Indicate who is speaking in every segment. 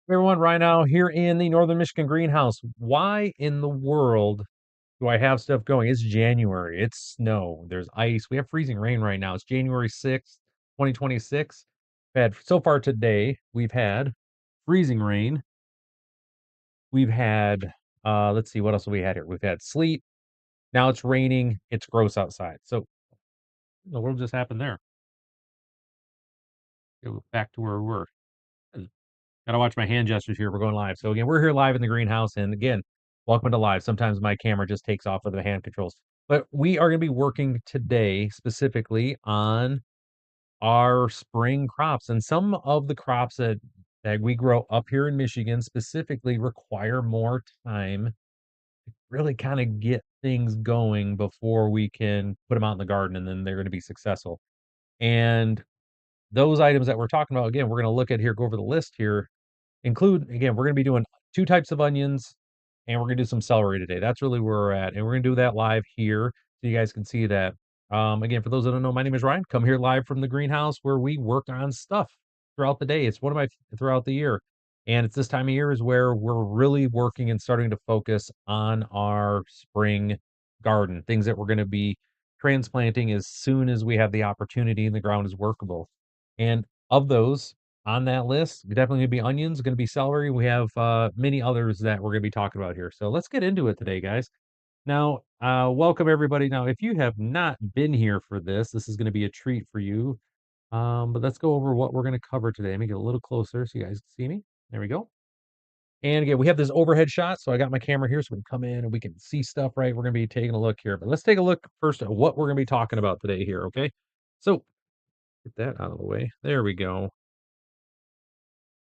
Speaker 1: Hey everyone, right now here in the Northern Michigan greenhouse. Why in the world do I have stuff going? It's January. It's snow. There's ice. We have freezing rain right now. It's January 6th, 2026. Had so far today, we've had freezing rain. We've had let's see what else have we had here. We've had sleet. Now it's raining. It's gross outside. So the world just happened there. Go back to where we were. Gotta watch my hand gestures here. We're going live. So again, we're here live in the greenhouse. And again, welcome to live. Sometimes my camera just takes off with the hand controls. But we are going to be working today specifically on our spring crops. And some of the crops that we grow up here in Michigan specifically require more time to really kind of get things going before we can put them out in the garden and then they're going to be successful. And those items that we're talking about, again, we're going to look at here, go over the list here. Include again, we're gonna be doing 2 types of onions, and we're gonna do some celery today. That's really where we're at, and we're gonna do that live here so you guys can see that. Again, for those that don't know, my name is Ryan. Come here live from the greenhouse where we work on stuff throughout the day. It's one of my throughout the year, and it's this time of year is where we're really working and starting to focus on our spring garden, things that we're gonna be transplanting as soon as we have the opportunity and the ground is workable. And of those, on that list, definitely gonna be onions, gonna be celery. We have many others that we're gonna be talking about here. So let's get into it today, guys. Now, welcome everybody. Now, if you have not been here for this is gonna be a treat for you. But let's go over what we're gonna cover today. Let me get a little closer so you guys can see me. There we go. And again, we have this overhead shot, so I got my camera here so we can come in and we can see stuff, right? We're gonna be taking a look here, but let's take a look first at what we're gonna be talking about today here, okay? So get that out of the way. There we go.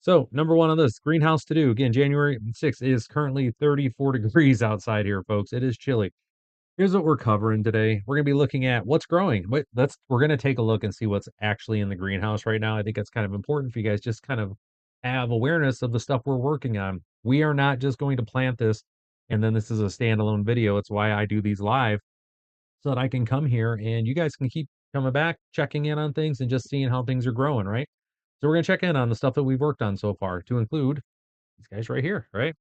Speaker 1: So, number one on this greenhouse to do again, January 6th is currently 34 degrees outside here, folks. It is chilly. Here's what we're covering today. We're going to be looking at what's growing. We're going to take a look and see what's actually in the greenhouse right now. I think that's kind of important for you guys just kind of have awareness of the stuff we're working on. We are not just going to plant this and then this is a standalone video. It's why I do these live so that I can come here and you guys can keep coming back, checking in on things and just seeing how things are growing, right? So we're gonna check in on the stuff that we've worked on so far to include these guys right here, right?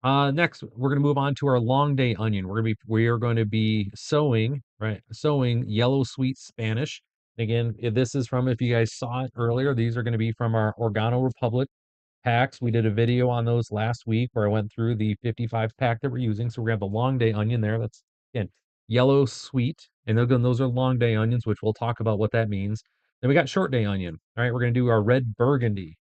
Speaker 1: Next, we're gonna move on to our long day onion. We are going to be sowing, right? Sowing yellow sweet Spanish. Again, if this is from if you guys saw it earlier, these are going to be from our Organo Republic packs. We did a video on those last week where I went through the 55 pack that we're using. So we're gonna have the long day onion there. That's again yellow sweet, and again those are long day onions, which we'll talk about what that means. Then we got short day onion. All right, we're gonna do our red burgundy.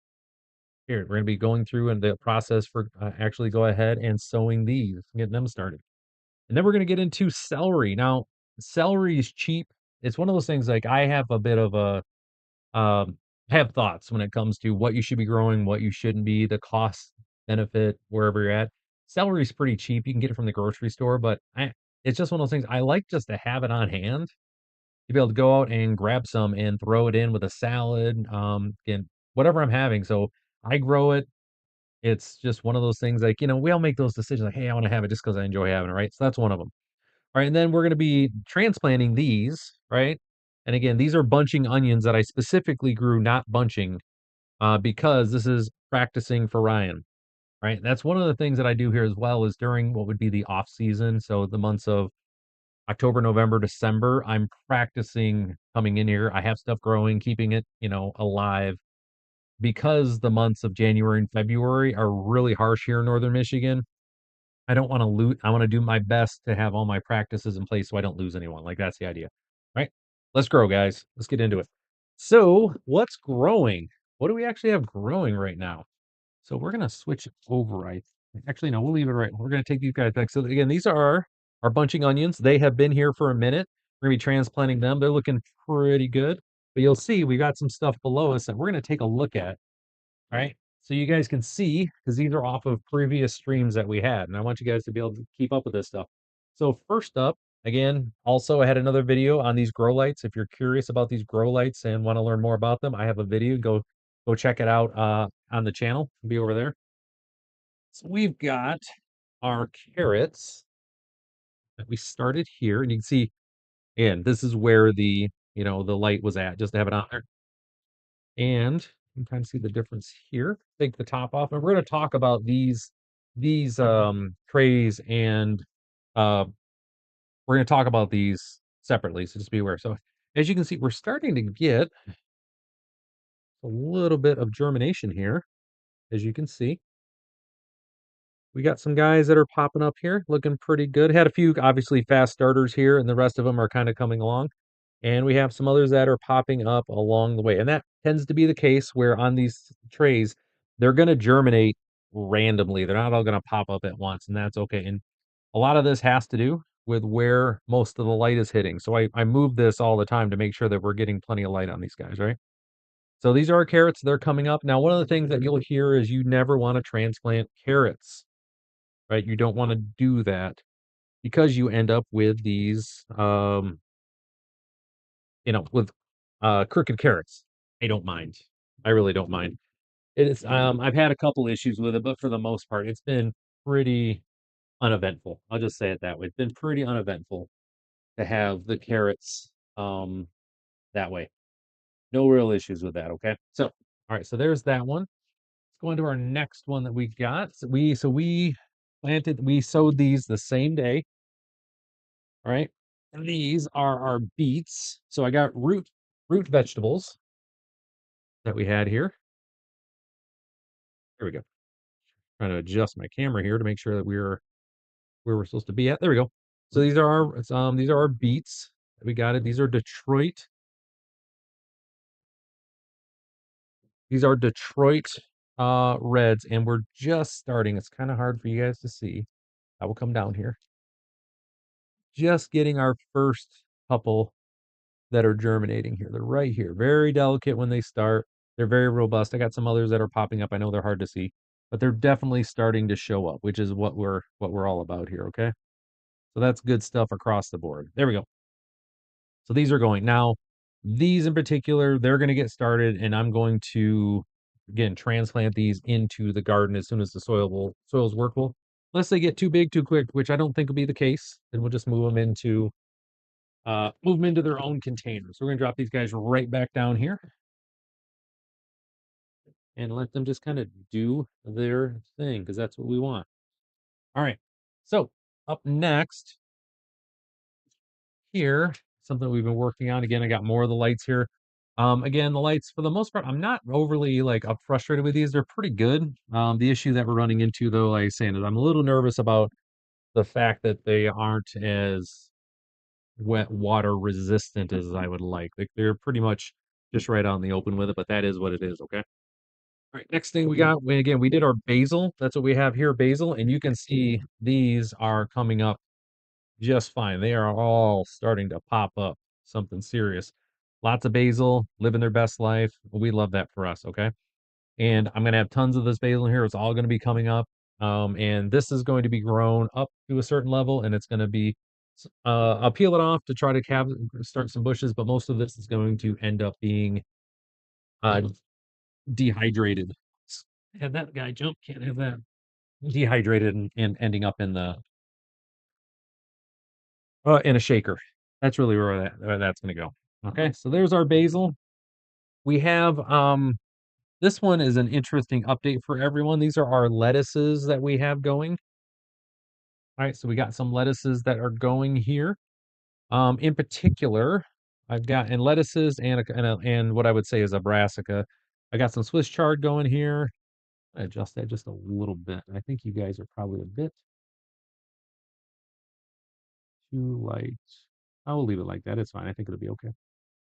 Speaker 1: Here, we're gonna be going through and the process for actually go ahead and sowing these, getting them started. And then we're gonna get into celery. Now, celery is cheap. It's one of those things like I have a bit of a have thoughts when it comes to what you should be growing, what you shouldn't be, the cost benefit wherever you're at. Celery is pretty cheap. You can get it from the grocery store, but it's just one of those things I like just to have it on hand to be able to go out and grab some and throw it in with a salad, and whatever I'm having. So I grow it. It's just one of those things like, we all make those decisions like, hey, I want to have it just because I enjoy having it, right? So that's one of them. All right, and then we're gonna be transplanting these, right? And again, these are bunching onions that I specifically grew not bunching, because this is practicing for Ryan, right? That's one of the things that I do here as well is during what would be the off season, so the months of October, November, December, I'm practicing coming in here. I have stuff growing, keeping it, alive because the months of January and February are really harsh here in Northern Michigan. I don't wanna lose. I wanna do my best to have all my practices in place so I don't lose anyone, like, that's the idea, right? Let's grow, guys. Let's get into it. So, what's growing? What do we actually have growing right now? So, we're gonna switch it over, actually, no, we'll leave it right. We're gonna take these guys back. So, again, these are our bunching onions. They have been here for a minute. We're gonna be transplanting them. They're looking pretty good, but you'll see we got some stuff below us that we're gonna take a look at. Right? So you guys can see, because these are off of previous streams that we had, and I want you guys to be able to keep up with this stuff. So first up, again, also I had another video on these grow lights. If you're curious about these grow lights and want to learn more about them, I have a video. Go check it out on the channel. It'll be over there. So we've got our carrots that we started here, and you can see, and this is where the light was at, just to have it on there. And You can kind of see the difference here. Take the top off, and we're going to talk about these trays, and uh, we're going to talk about these separately. So just be aware. So as you can see, we're starting to get a little bit of germination here. As you can see, we got some guys that are popping up here, looking pretty good. Had a few obviously fast starters here, and the rest of them are kind of coming along. And we have some others that are popping up along the way. And that tends to be the case where on these trays, they're going to germinate randomly. They're not all going to pop up at once, and that's okay. And a lot of this has to do with where most of the light is hitting. So I move this all the time to make sure that we're getting plenty of light on these guys, right? So these are our carrots. They're coming up. Now, one of the things that you'll hear is you never want to transplant carrots, right? You don't want to do that because you end up with these with crooked carrots. I don't mind. I really don't mind. It is I've had a couple issues with it, but for the most part, it's been pretty uneventful. I'll just say it that way. It's been pretty uneventful to have the carrots that way. No real issues with that, okay? So, all right, so there's that one. Let's go into our next one that we got. We sowed these the same day, all right? And these are our beets. So I got root vegetables that we had here. There we go. Trying to adjust my camera here to make sure that we're where we're supposed to be at. There we go. So these are our beets. We got it. These are Detroit. These are Detroit reds, and we're just starting. It's kind of hard for you guys to see. I will come down here. Just getting our first couple that are germinating here. They're right here. Very delicate when they start. They're very robust. I got some others that are popping up. I know they're hard to see, but they're definitely starting to show up, which is what we're all about here, okay? So that's good stuff across the board. There we go. So these are going. Now, these in particular, they're going to get started, and I'm going to, again, transplant these into the garden as soon as the soil's workable. Unless they get too big too quick, which I don't think will be the case, then we'll just move them into their own containers. So we're gonna drop these guys right back down here and let them just kind of do their thing because that's what we want. All right. So up next here, something we've been working on. Again, I got more of the lights here. Again, the lights for the most part, I'm not overly like up frustrated with these. They're pretty good. The issue that we're running into though, like I was saying, is I'm a little nervous about the fact that they aren't as wet water resistant as I would like. They're pretty much just right out in the open with it, but that is what it is, okay? All right, next thing we got, again, we did our basil. That's what we have here, basil, and you can see these are coming up just fine. They are all starting to pop up, something serious. Lots of basil, living their best life. We love that for us, okay? And I'm gonna have tons of this basil here. It's all gonna be coming up. And this is going to be grown up to a certain level, and it's gonna be I'll peel it off to try to start some bushes, but most of this is going to end up being uh, dehydrated. Have that guy jump, can't have that. Dehydrated and ending up in a shaker. That's really where that's gonna go. Okay, so there's our basil. We have this one is an interesting update for everyone. These are our lettuces that we have going. All right, so we got some lettuces that are going here. In particular, I've got and lettuces and what I would say is a brassica. I got some Swiss chard going here. Adjust that just a little bit. I think you guys are probably a bit too light. I will leave it like that. It's fine. I think it'll be okay.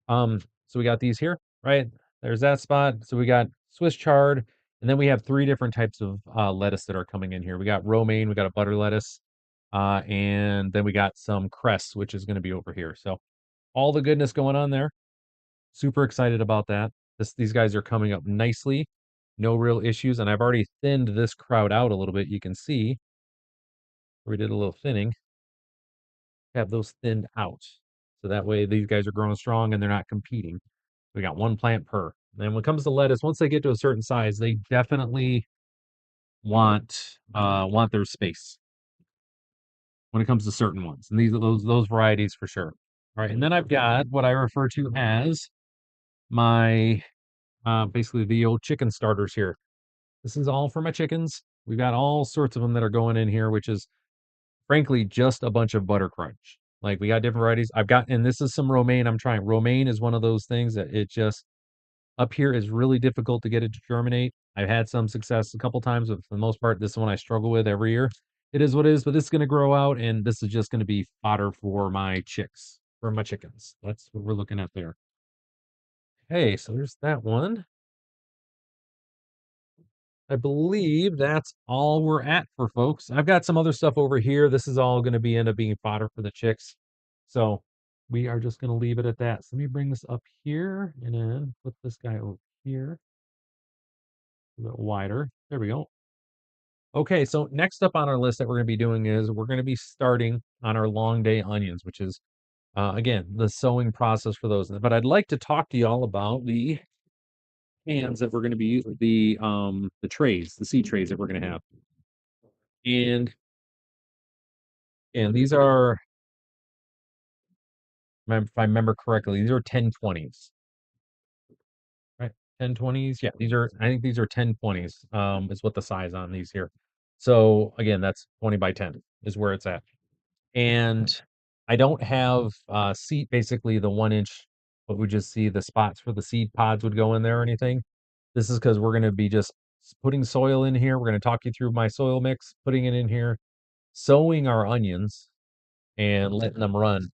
Speaker 1: So we got these here, right? There's that spot. So we got Swiss chard, and then we have three different types of lettuce that are coming in here. We got romaine, we got a butter lettuce, and then we got some cress, which is going to be over here. So all the goodness going on there. Super excited about that. These guys are coming up nicely. No real issues, and I've already thinned this crowd out a little bit. You can see we did a little thinning. Have those thinned out. So that way these guys are growing strong and they're not competing. We got one plant per. Then when it comes to lettuce, once they get to a certain size, they definitely want their space when it comes to certain ones. And these are those varieties for sure. All right, and then I've got what I refer to as my basically the old chicken starters here. This is all for my chickens. We've got all sorts of them that are going in here, which is frankly just a bunch of butter crunch. Like we got different varieties. I've got, and this is some romaine I'm trying. Romaine is one of those things that it just up here is really difficult to get it to germinate. I've had some success a couple times, but for the most part, this is one I struggle with every year. It is what it is, but this is going to grow out, and this is just going to be fodder for my chicks, for my chickens. That's what we're looking at there. Hey, so there's that one. I believe that's all we're at for folks. I've got some other stuff over here. This is all going to be end up being fodder for the chicks. So we are just going to leave it at that. So let me bring this up here and then put this guy over here a bit wider. There we go. Okay, so next up on our list that we're going to be doing is we're going to be starting on our long day onions, which is again the sowing process for those. But I'd like to talk to you all about the cans that we're going to be using, the trays, the seed trays that we're going to have, and these are, if I remember correctly, these are 1020s, right? 1020s, yeah. These are, I think these are 1020s. Is what the size on these here. So again, that's 20 by 10 is where it's at. And I don't have seed, basically the 1 inch, what we just see the spots for the seed pods would go in there or anything. This is because we're going to be just putting soil in here. We're going to talk you through my soil mix, putting it in here, sowing our onions, and letting them run.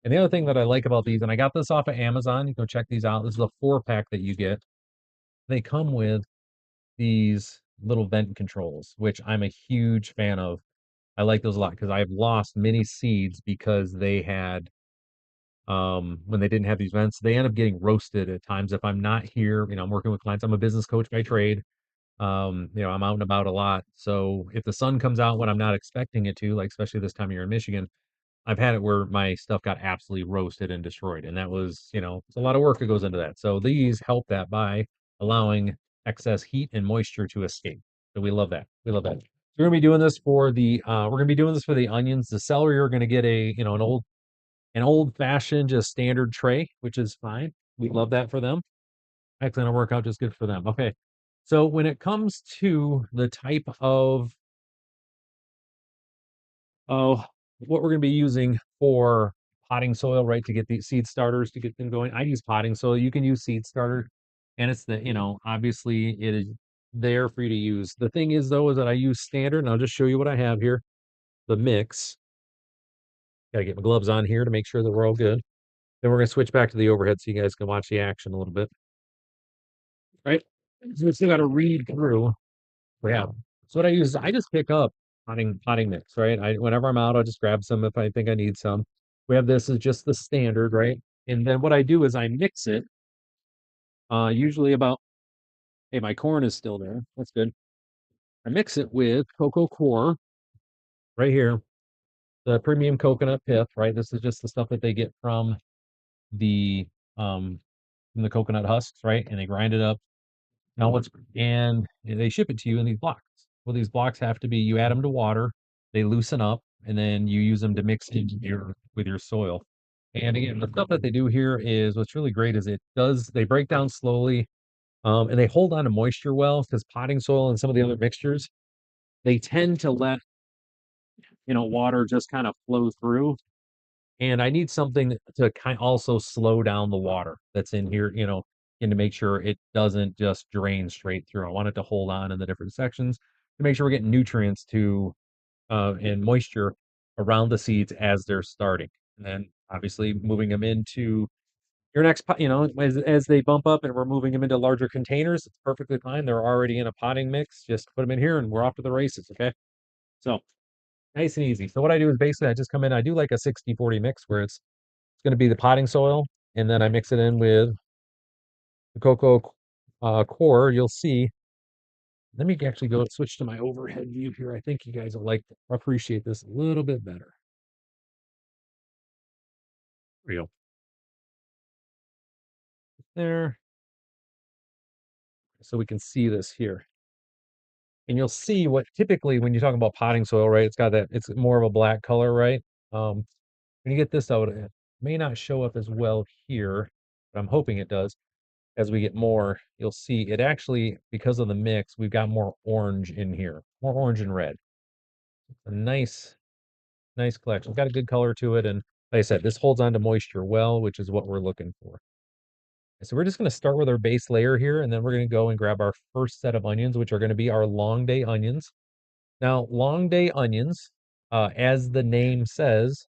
Speaker 1: And the other thing that I like about these, and I got this off of Amazon, you can go check these out. This is a 4 pack that you get. They come with these little vent controls, which I'm a huge fan of. I like those a lot because I've lost many seeds because they had when they didn't have these vents, they end up getting roasted at times if I'm not here. I'm working with clients. I'm a business coach by trade. I'm out and about a lot. So if the sun comes out when I'm not expecting it to, like especially this time of year in Michigan, I've had it where my stuff got absolutely roasted and destroyed. And that was, it's a lot of work that goes into that. So these help that by allowing excess heat and moisture to escape. So we love that. We love that. So we're gonna be doing this for the we're gonna be doing this for the onions. The celery are gonna get a, an old fashioned just standard tray, which is fine. We love that for them. Actually gonna work out just good for them. Okay. So when it comes to the type of Oh, what we're going to be using for potting soil, right, to get these seed starters to get them going. I use potting soil. You can use seed starter, and it's obviously it is there for you to use. The thing is, though, is that I use standard, and I'll just show you what I have here. The mix. Got to get my gloves on here to make sure that we're all good. Then we're going to switch back to the overhead so you guys can watch the action a little bit, right? So we still got to read through. Yeah. So what I use is I just pick up potting mix, right? Whenever I'm out, I'll just grab some if I think I need some. We have this as just the standard, right? And then what I do is I mix it, usually about, hey, my corn is still there. That's good. I mix it with cocoa core right here, the premium coconut pith, right? This is just the stuff that they get the um from the coconut husks, right? And they grind it up. Now what's and they ship it to you in these blocks. Well, these blocks have to be you add them to water, they loosen up, and then you use them to mix into your with your soil. And again, the stuff that they do here is what's really great is they break down slowly, and they hold on to moisture well because potting soil and some of the other mixtures, they tend to let water just kind of flow through. And I need something to kind also slow down the water that's in here, and to make sure it doesn't just drain straight through. I want it to hold on in the different sections to make sure we're getting nutrients to and moisture around the seeds as they're starting. And then obviously moving them into your next pot, as they bump up and we're moving them into larger containers, it's perfectly fine. They're already in a potting mix. Just put them in here and we're off to the races. Okay. So nice and easy. So what I do is basically I just come in, I do like a 60-40 mix where it's going to be the potting soil, and then I mix it in with the cocoa core. You'll see. Let me actually go switch to my overhead view here. I think you guys will appreciate this a little bit better. There we go. There. So we can see this here. And you'll see what typically when you talk about potting soil, right? It's more of a black color, right? When you get this out, it may not show up as well here, but I'm hoping it does. as we get more, you'll see it actually, because of the mix, we've got more orange in here, more orange and red. A nice collection. It's got a good color to it. And like I said, this holds on to moisture well, which is what we're looking for. So we're just going to start with our base layer here, and then we're going to go and grab our first set of onions, which are going to be our long day onions. Now, long day onions, as the name says,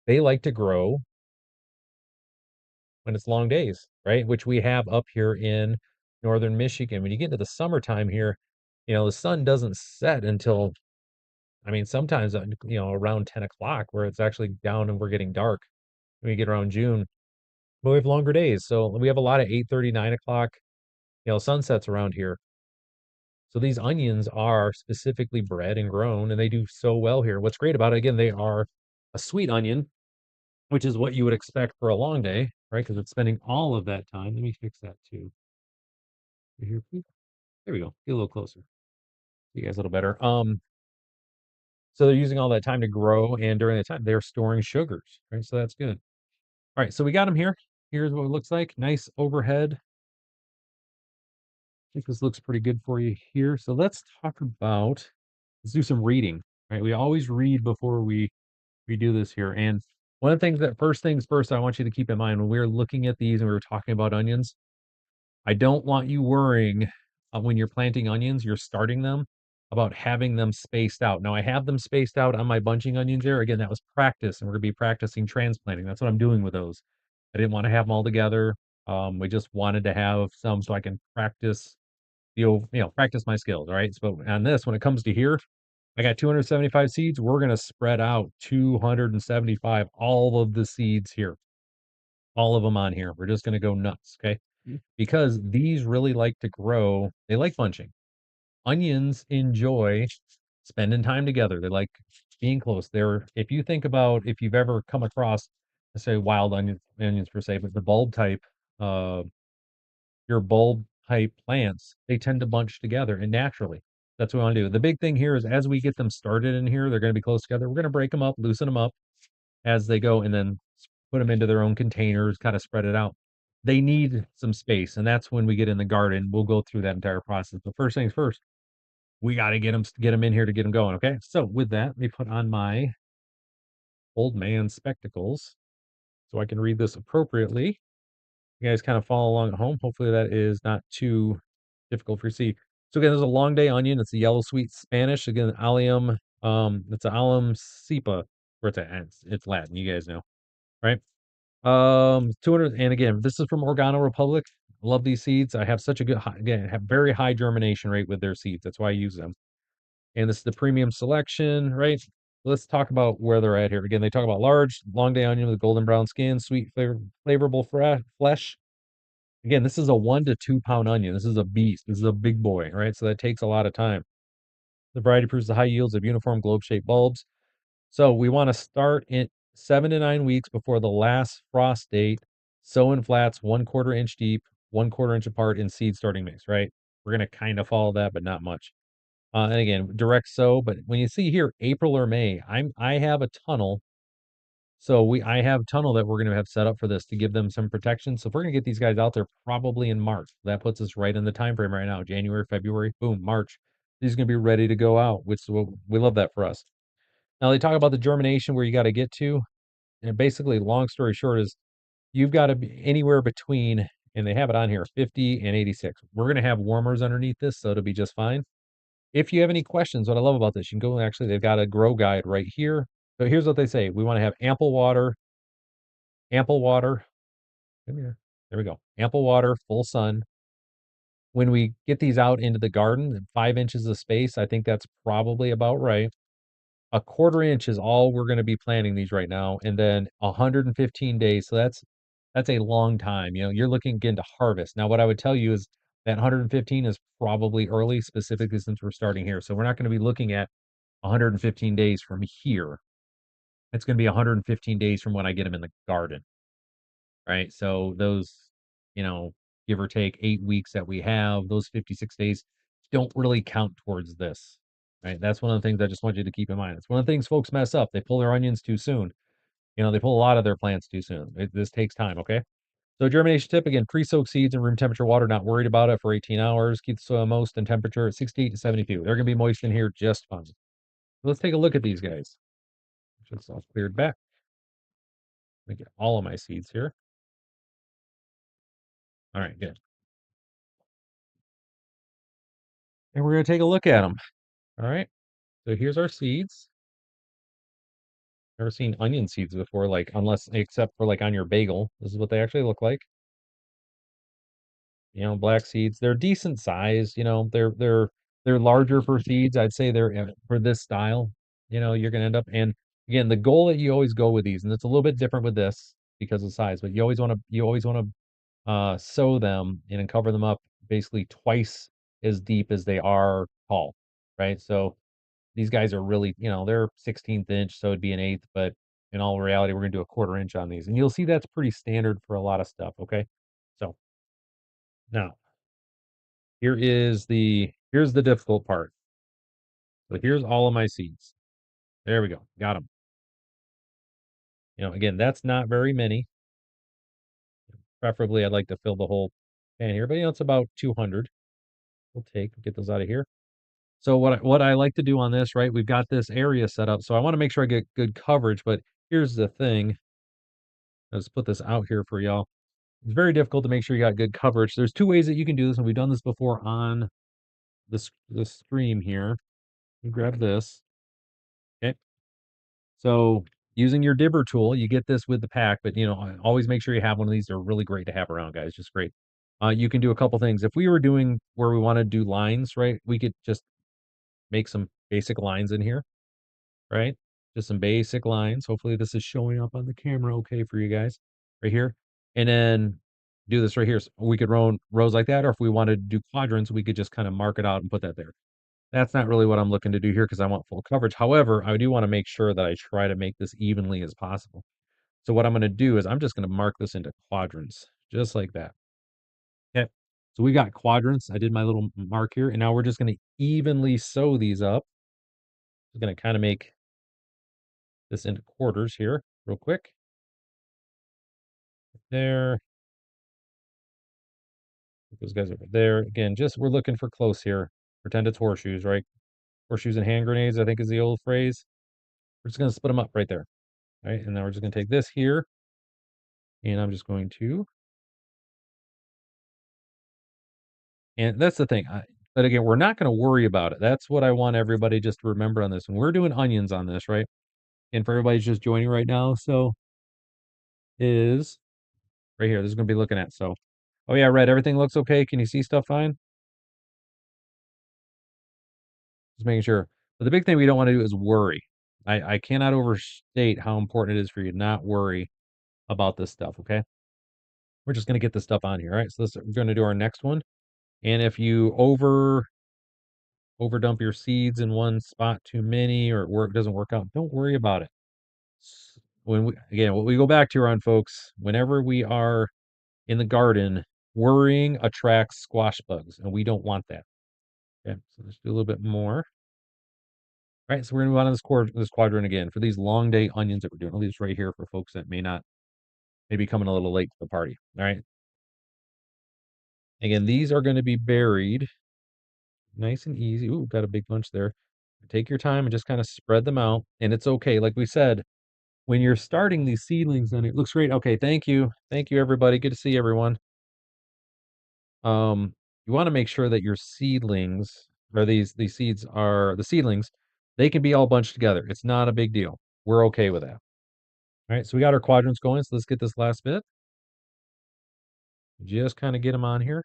Speaker 1: they like to grow when it's long days, right? Which we have up here in northern Michigan. When you get into the summertime here, the sun doesn't set until, I mean, sometimes, around 10 o'clock where it's actually down and we're getting dark. When we get around June, but we have longer days. So we have a lot of 8:30, 9 o'clock, sunsets around here. So these onions are specifically bred and grown, and they do so well here. What's great about it, again, they are a sweet onion, which is what you would expect for a long day, right? Because it's spending all of that time. Let me fix that too. Here, please. There we go. Get a little closer. You guys a little better. So they're using all that time to grow, and during the time they're storing sugars, right? So that's good. All right, so we got them here. Here's what it looks like. Nice overhead. I think this looks pretty good for you here. So let's do some reading, right? We always read before we do this here. And one of the things that first things first, I want you to keep in mind when we were looking at these and we were talking about onions, I don't want you worrying when you're planting onions, you're starting them about having them spaced out. Now I have them spaced out on my bunching onions there. Again, that was practice, and we're gonna be practicing transplanting. That's what I'm doing with those. I didn't want to have them all together. We just wanted to have some so I can practice practice my skills, right? So on this, when it comes to here, I got 275 seeds. We're going to spread out 275, all of the seeds here, all of them on here. We're just going to go nuts, okay? Because these really like to grow. They like bunching. Onions enjoy spending time together. They like being close. If you think about if you've ever come across, let's say wild onions per se, but the bulb type, uh, your bulb type plants, they tend to bunch together and naturally. That's what we want to do. The big thing here is as we get them started in here, they're going to be close together. We're going to break them up, loosen them up as they go, and then put them into their own containers, kind of spread it out. They need some space, and that's when we get in the garden. We'll go through that entire process. But first things first, we got to get them in here to get them going. Okay. So with that, let me put on my old man spectacles so I can read this appropriately. You guys kind of follow along at home. Hopefully that is not too difficult for you to see. So again, there's a long day onion. It's a yellow sweet Spanish. Again, allium. It's an allium cepa. Where it's at. It's Latin. You guys know, right? 200. And again, this is from Organo Republic. I love these seeds. I have such a good, again, have very high germination rate with their seeds. That's why I use them. And this is the premium selection, right? Let's talk about where they're at here. Again, they talk about large, long day onion with golden brown skin, sweet, flavorable flesh. Again, this is a 1 to 2 pound onion. This is a beast. This is a big boy, right? So that takes a lot of time. The variety proves the high yields of uniform globe-shaped bulbs. So we want to start in 7 to 9 weeks before the last frost date. Sow in flats 1/4 inch deep, 1/4 inch apart in seed starting mix, right? We're going to kind of follow that, but not much. And again, direct sow. But when you see here, April or May, I have a tunnel. So I have tunnel that we're going to have set up for this to give them some protection. So if we're going to get these guys out there probably in March, that puts us right in the time frame right now. January, February, boom, March. These are going to be ready to go out, which we love that for us. Now they talk about the germination where you got to get to, and basically, long story short, is you've got to be anywhere between, and they have it on here, 50 and 86. We're going to have warmers underneath this, so it'll be just fine. If you have any questions, what I love about this, you can go actually, they've got a grow guide right here. So here's what they say. We want to have ample water, ample water. Come here. There we go. Ample water, full sun. When we get these out into the garden, 5 inches of space, I think that's probably about right. 1/4 inch is all we're going to be planting these right now, and then 115 days. So that's a long time. You're looking again to harvest. Now, what I would tell you is that 115 is probably early, specifically since we're starting here. So we're not going to be looking at 115 days from here. It's going to be 115 days from when I get them in the garden, right? So those, give or take 8 weeks that we have, those 56 days don't really count towards this, right? That's one of the things I just want you to keep in mind. It's one of the things folks mess up. They pull their onions too soon. They pull a lot of their plants too soon. This takes time, okay? So germination tip, again, pre-soak seeds in room temperature water, not worried about it for 18 hours. Keep the soil moist and temperature at 68 to 72. They're going to be moist in here just fine. Let's take a look at these guys. Just all cleared back. Let me get all of my seeds here. All right, good. And we're going to take a look at them. All right. So here's our seeds. Never seen onion seeds before, like unless except for like on your bagel. This is what they actually look like. Black seeds. They're decent size. They're larger for seeds. I'd say they're for this style. You're gonna end up. And again, the goal that you always go with these, and it's a little bit different with this because of size, but you always want to sow them and then cover them up basically twice as deep as they are tall, right? So these guys are really, they're 16th inch, so it'd be an eighth, but in all reality, we're gonna do a quarter inch on these, and you'll see that's pretty standard for a lot of stuff. Okay, so now here's the difficult part. So here's all of my seeds. There we go. Got them. Again, that's not very many. Preferably, I'd like to fill the whole pan here, but it's about 200. Get those out of here. So what I like to do on this, right? We've got this area set up, so I want to make sure I get good coverage. But here's the thing. Let's put this out here for y'all. It's very difficult to make sure you got good coverage. There's two ways that you can do this, and we've done this before on the stream here. You grab this. Okay. So using your dibber tool, you get this with the pack, but always make sure you have one of these. They're really great to have around, guys. Just great. You can do a couple things. If we were doing where we want to do lines, right? We could just make some basic lines in here, right? Just some basic lines. Hopefully this is showing up on the camera okay for you guys right here. And then do this right here. So we could run rows like that, or if we wanted to do quadrants, we could just kind of mark it out and put that there. That's not really what I'm looking to do here because I want full coverage. However, I do want to make sure that I try to make this evenly as possible. So what I'm going to do is I'm just going to mark this into quadrants, just like that. Okay. So we got quadrants. I did my little mark here, and now we're just going to evenly sew these up. I'm going to kind of make this into quarters here real quick. There. Put those guys over there. Again, just we're looking for close here. Pretend it's horseshoes, right? Horseshoes and hand grenades, I think is the old phrase. We're just going to split them up right there. Right. And then we're just going to take this here, and I'm just going to, and that's the thing. But again, we're not going to worry about it. That's what I want everybody just to remember on this. And we're doing onions on this, right? And for everybody just joining right now, so is right here. This is going to be looking at. So, oh yeah, Red, everything looks okay. Can you see stuff fine? Just making sure. But the big thing we don't want to do is worry. I cannot overstate how important it is for you to not worry about this stuff, okay? We're just going to get this stuff on here, all right? So we're going to do our next one. And if you overdump your seeds in one spot too many or it doesn't work out, don't worry about it. What we go back to on folks, whenever we are in the garden, worrying attracts squash bugs, and we don't want that. Okay, so let's do a little bit more. All right, so we're gonna move on to this quadrant again for these long day onions that we're doing. I'll leave this right here for folks that may be coming a little late to the party. All right. Again, these are going to be buried nice and easy. Ooh, got a big bunch there. Take your time and just kind of spread them out. And it's okay. Like we said, when you're starting these seedlings, and it looks great. Okay, thank you. Thank you, everybody. Good to see everyone. You want to make sure that your seedlings or these seeds are the seedlings, they can be all bunched together. It's not a big deal. We're okay with that. All right, so we got our quadrants going. So let's get this last bit. Just kind of get them on here.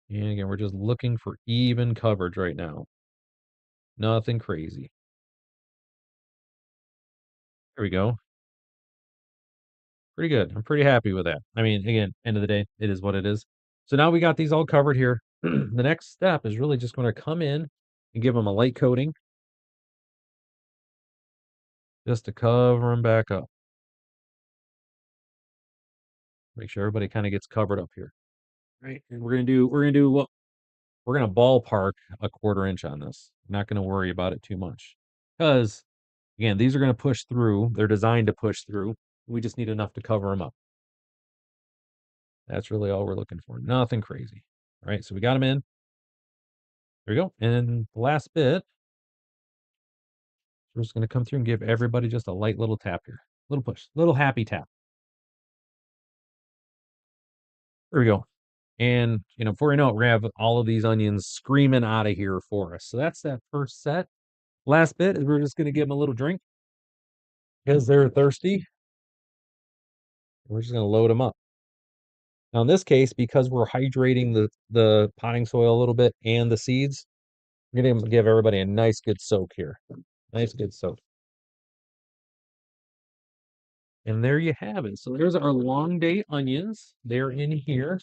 Speaker 1: And again, we're just looking for even coverage right now. Nothing crazy. There we go. Pretty good. I'm pretty happy with that. I mean, again, end of the day, it is what it is. So now we got these all covered here. The next step is really just going to come in and give them a light coating just to cover them back up. Make sure everybody kind of gets covered up here. Right. And we're gonna ballpark a quarter inch on this. Not gonna worry about it too much. Because again, these are gonna push through. They're designed to push through. We just need enough to cover them up. That's really all we're looking for. Nothing crazy. All right, so we got them in. There we go. And the last bit, we're just going to come through and give everybody just a light little tap here. Little push, little happy tap. There we go. And, before we know it, we're going to have all of these onions screaming out of here for us. So that's that first set. Last bit is we're just going to give them a little drink because they're thirsty. We're just going to load them up. Now, in this case, because we're hydrating the potting soil a little bit and the seeds, we're going to give everybody a nice good soak here. Nice good soak. And there you have it. So there's our long day onions. They're in here.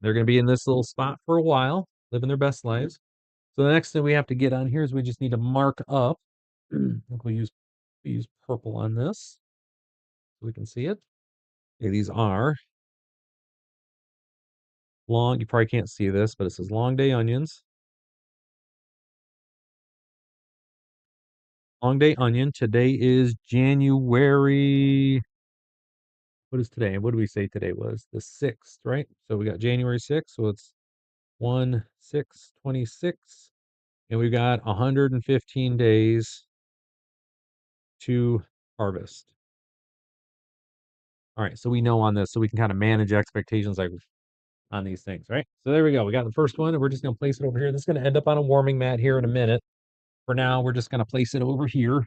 Speaker 1: They're going to be in this little spot for a while, living their best lives. So the next thing we have to get on here is we just need to mark up. I think we use purple on this so we can see it. Okay, these are long. You probably can't see this, but it says long day onions. Long day onion. Today is January. What is today? What do we say today was? The 6th, right? So we got January 6th. So it's 1/6/26. And we've got 115 days to harvest. All right. So we know on this, so we can kind of manage expectations like on these things, right? So there we go. We got the first one, and we're just going to place it over here. This is going to end up on a warming mat here in a minute. For now, we're just going to place it over here.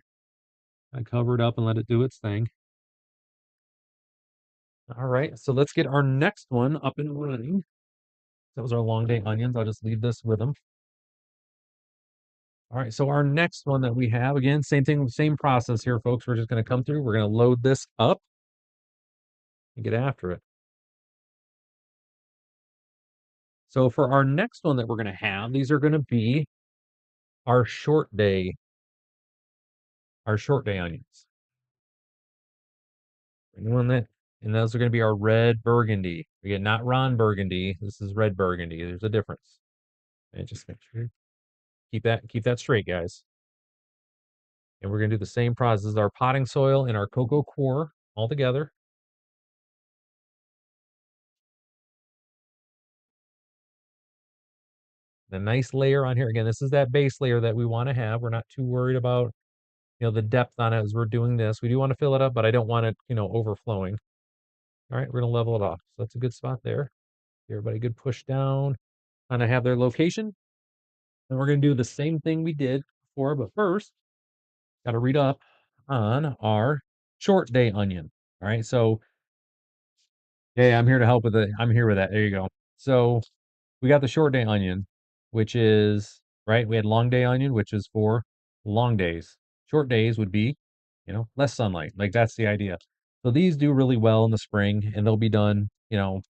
Speaker 1: I cover it up and let it do its thing. All right, so let's get our next one up and running. That was our long day onions. I'll just leave this with them. All right, so our next one that we have, again, same thing, same process here, folks. We're just going to come through. We're going to load this up and get after it. So for our next one that we're going to have, these are going to be our short day onions. One that, and those are going to be our red burgundy. Again, not Ron Burgundy. This is red burgundy. There's a difference. And just make sure keep that straight, guys. And we're going to do the same process as our potting soil and our cocoa coir all together. The nice layer on here. Again, this is that base layer that we want to have. We're not too worried about, the depth on it as we're doing this. We do want to fill it up, but I don't want it, overflowing. All right, we're going to level it off. So that's a good spot there. Everybody good push down. And I have their location. And we're going to do the same thing we did before, but first, got to read up on our short day onion. All right, so yeah, I'm here to help with it. I'm here with that. There you go. So we got the short day onion, which is right. We had long day onion, which is for long days. Short days would be, less sunlight. Like that's the idea. So these do really well in the spring, and they'll be done a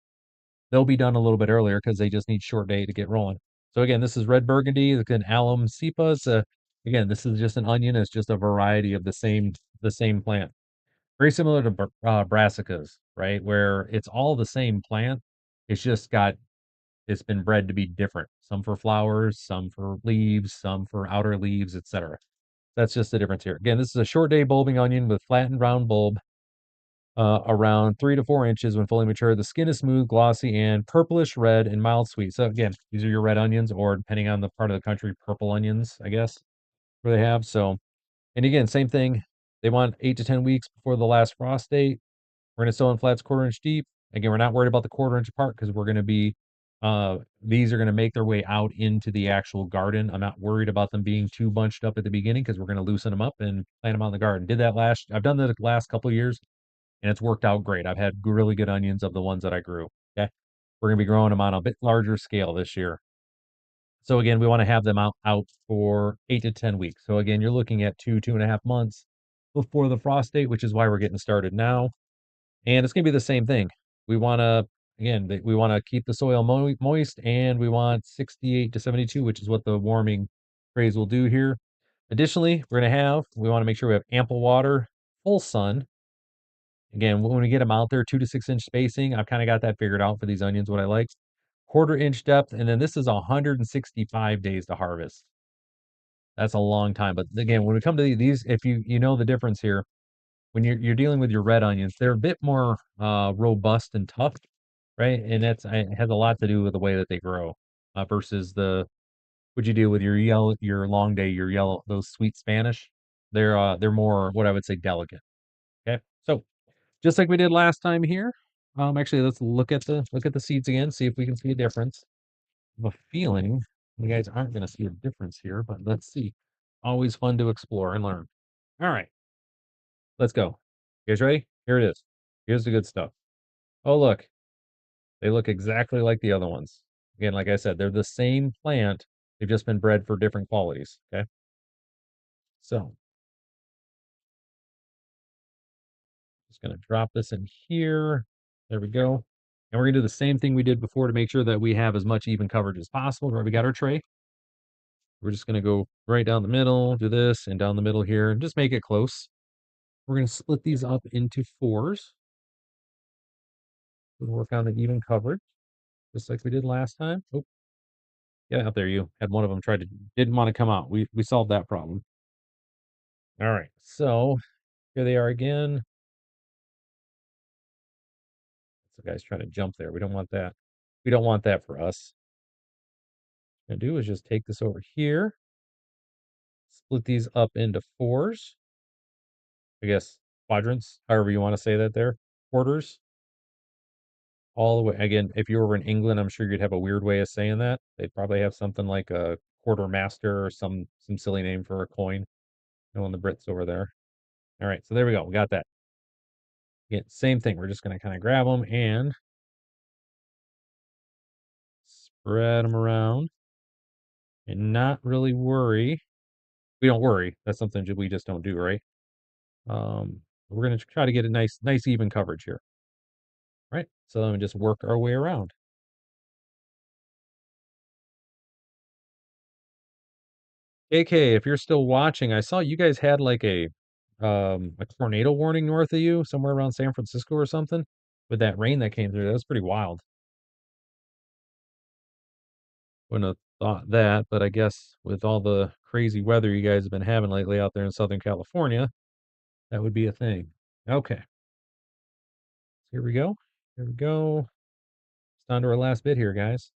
Speaker 1: little bit earlier because they just need short day to get rolling. So again, this is red burgundy, it's an alum cepa. Again, this is just an onion. It's just a variety of the same plant. Very similar to brassicas, right? Where it's all the same plant. It's just it's been bred to be different. Some for flowers, some for leaves, some for outer leaves, etc. That's just the difference here. Again, this is a short day bulbing onion with flattened round bulb, around 3 to 4 inches when fully mature. The skin is smooth, glossy, and purplish red and mild sweet. So again, these are your red onions, or depending on the part of the country, purple onions, I guess, where they have. So, and again, same thing. They want 8 to 10 weeks before the last frost date. We're going to sow in flats 1/4 inch deep. Again, we're not worried about the 1/4 inch apart because we're going to be, these are going to make their way out into the actual garden. I'm not worried about them being too bunched up at the beginning because we're going to loosen them up and plant them out in the garden. I've done that the last couple of years, and it's worked out great. I've had really good onions of the ones that I grew. Okay. We're going to be growing them on a bit larger scale this year. So again, we want to have them out for 8 to 10 weeks. So again, you're looking at 2.5 months before the frost date, which is why we're getting started now. And it's going to be the same thing. We want to, again, we want to keep the soil moist, and we want 68 to 72, which is what the warming phrase will do here. Additionally, we want to make sure we have ample water, full sun. Again, when we get them out there, 2 to 6 inch spacing, I've kind of got that figured out for these onions, what I like. 1/4 inch depth, and then this is 165 days to harvest. That's a long time. But again, when we come to these, if you know the difference here, when you're dealing with your red onions, they're a bit more robust and tough, right? And it has a lot to do with the way that they grow versus the what you do with your yellow, your long day, your yellow, those sweet Spanish. They're more what I would say delicate. Okay, so just like we did last time here. Actually, let's look at the seeds again, see if we can see a difference. I have a feeling you guys aren't going to see a difference here, but let's see. Always fun to explore and learn. All right, let's go. You guys ready? Here it is. Here's the good stuff. Oh, look, they look exactly like the other ones. Again, like I said, they're the same plant. They've just been bred for different qualities. Okay, so just going to drop this in here. There we go. And we're going to do the same thing we did before to make sure that we have as much even coverage as possible. Right, we got our tray. We're just going to go right down the middle, do this, and down the middle here, and just make it close. We're going to split these up into fours. We'll work on the even coverage, just like we did last time. Oh, get out there, you. Had one of them tried to, didn't want to come out. We solved that problem. All right, so here they are again. So guys trying to jump there. We don't want that. We don't want that for us. What I'm going to do is just take this over here, split these up into fours. I guess quadrants, however you want to say that there. Quarters. All the way again, if you were in England, I'm sure you'd have a weird way of saying that. They'd probably have something like a quartermaster or some silly name for a coin. Knowing the Brits over there. All right, so there we go. We got that. Again, same thing. We're just gonna kind of grab them and spread them around and not really worry. We don't worry. That's something that we just don't do, right? We're gonna try to get a nice even coverage here. Right? So then we just work our way around. AK, if you're still watching, I saw you guys had like a tornado warning north of you, somewhere around San Francisco or something, with that rain that came through. That was pretty wild. Wouldn't have thought that, but I guess with all the crazy weather you guys have been having lately out there in Southern California, that would be a thing. Okay, here we go. Here we go. It's down to our last bit here, guys.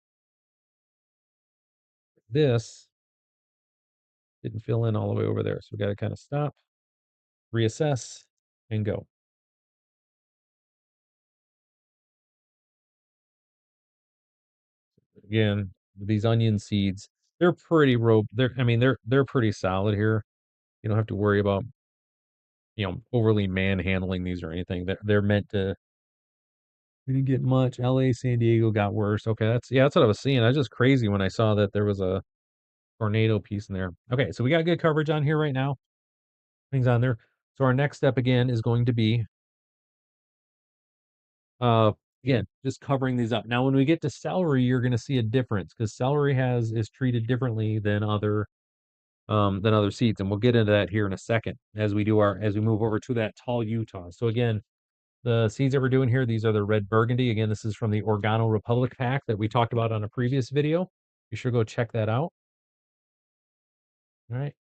Speaker 1: This didn't fill in all the way over there, so we got to kind of stop, reassess, and go. Again, these onion seeds, they're pretty they're I mean they're pretty solid here. You don't have to worry about, overly manhandling these or anything. They're meant to. We didn't get much. LA, San Diego got worse. Okay, that's what I was seeing. I was just crazy when I saw that there was a tornado piece in there. Okay, so we got good coverage on here right now. Things on there. So our next step again is going to be uh again just covering these up. Now when we get to celery, you're gonna see a difference because celery has is treated differently than other seeds. And we'll get into that here in a second as we move over to that tall Utah. So again, the seeds that we're doing here, these are the red burgundy. Again, this is from the Organo Republic pack that we talked about on a previous video. You should go check that out. All right,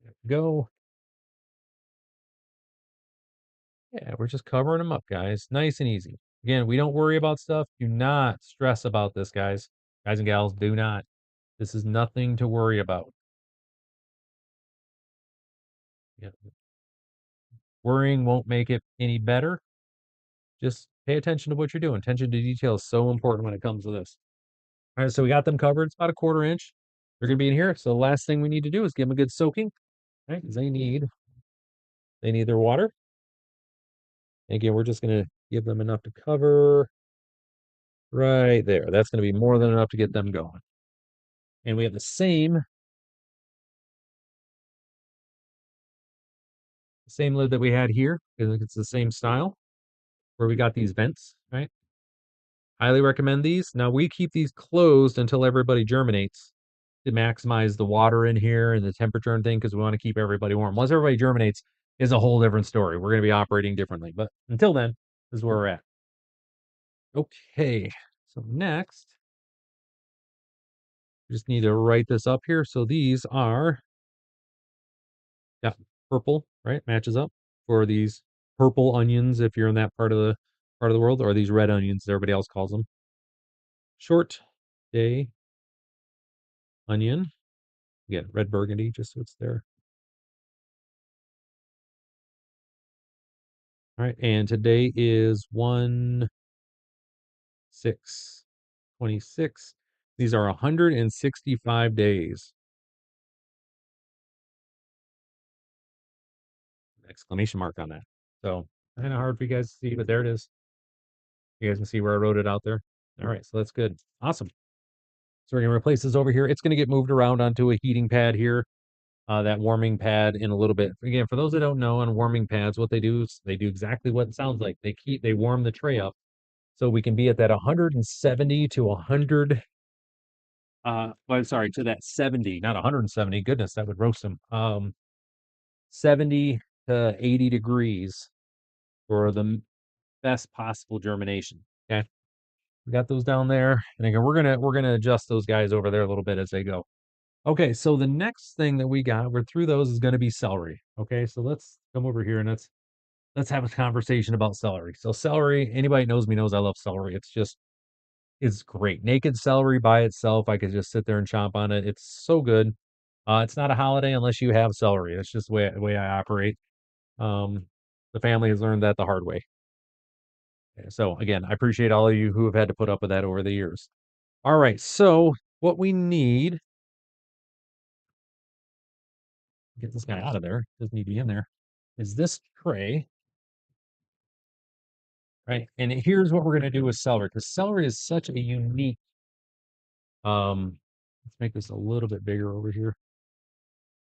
Speaker 1: there we go. Yeah, we're just covering them up, guys. Nice and easy. Again, we don't worry about stuff. Do not stress about this, guys. Guys and gals, do not. This is nothing to worry about. Yeah. Worrying won't make it any better. Just pay attention to what you're doing. Attention to detail is so important when it comes to this. All right, so we got them covered. It's about a quarter inch. They're gonna be in here. So the last thing we need to do is give them a good soaking, right? Because they need their water. And again, we're just gonna give them enough to cover right there. That's gonna be more than enough to get them going. And we have the same lid that we had here, because it's the same style where we got these vents, right? Highly recommend these. Now we keep these closed until everybody germinates to maximize the water in here and the temperature and thing because we want to keep everybody warm. Once everybody germinates is a whole different story. We're going to be operating differently. But until then, this is where we're at. Okay. So next, we just need to write this up here. So these are, yeah, purple, right? Matches up. for these purple onions if you're in that part of the world, or these red onions, everybody else calls them. Short day onion. Again, red burgundy, just so it's there. All right, and today is 1/6/26. These are 165 days. Exclamation mark on that. So kind of hard for you guys to see, but there it is. You guys can see where I wrote it out there. All right, so that's good. Awesome. So we're gonna replace this over here. It's gonna get moved around onto a heating pad here, that warming pad in a little bit. Again, for those that don't know, on warming pads, what they do is they do exactly what it sounds like. They warm the tray up so we can be at that 170 to 100. Well, sorry, to that 70, not 170. Goodness, that would roast them. 70 to 80 degrees for the best possible germination. Okay. We got those down there. And again, we're gonna adjust those guys over there a little bit as they go. Okay, so the next thing that we're through those is gonna be celery. Okay, so let's come over here and let's have a conversation about celery. So celery, anybody knows me knows I love celery. It's great. Naked celery by itself, I could just sit there and chomp on it. It's so good. It's not a holiday unless you have celery. That's just the way I operate. Um, the family has learned that the hard way. So again, I appreciate all of you who have had to put up with that over the years. All right, so what we need, get this guy out of there, doesn't need to be in there, is this tray, right? And here's what we're gonna do with celery, because celery is such a unique, let's make this a little bit bigger over here.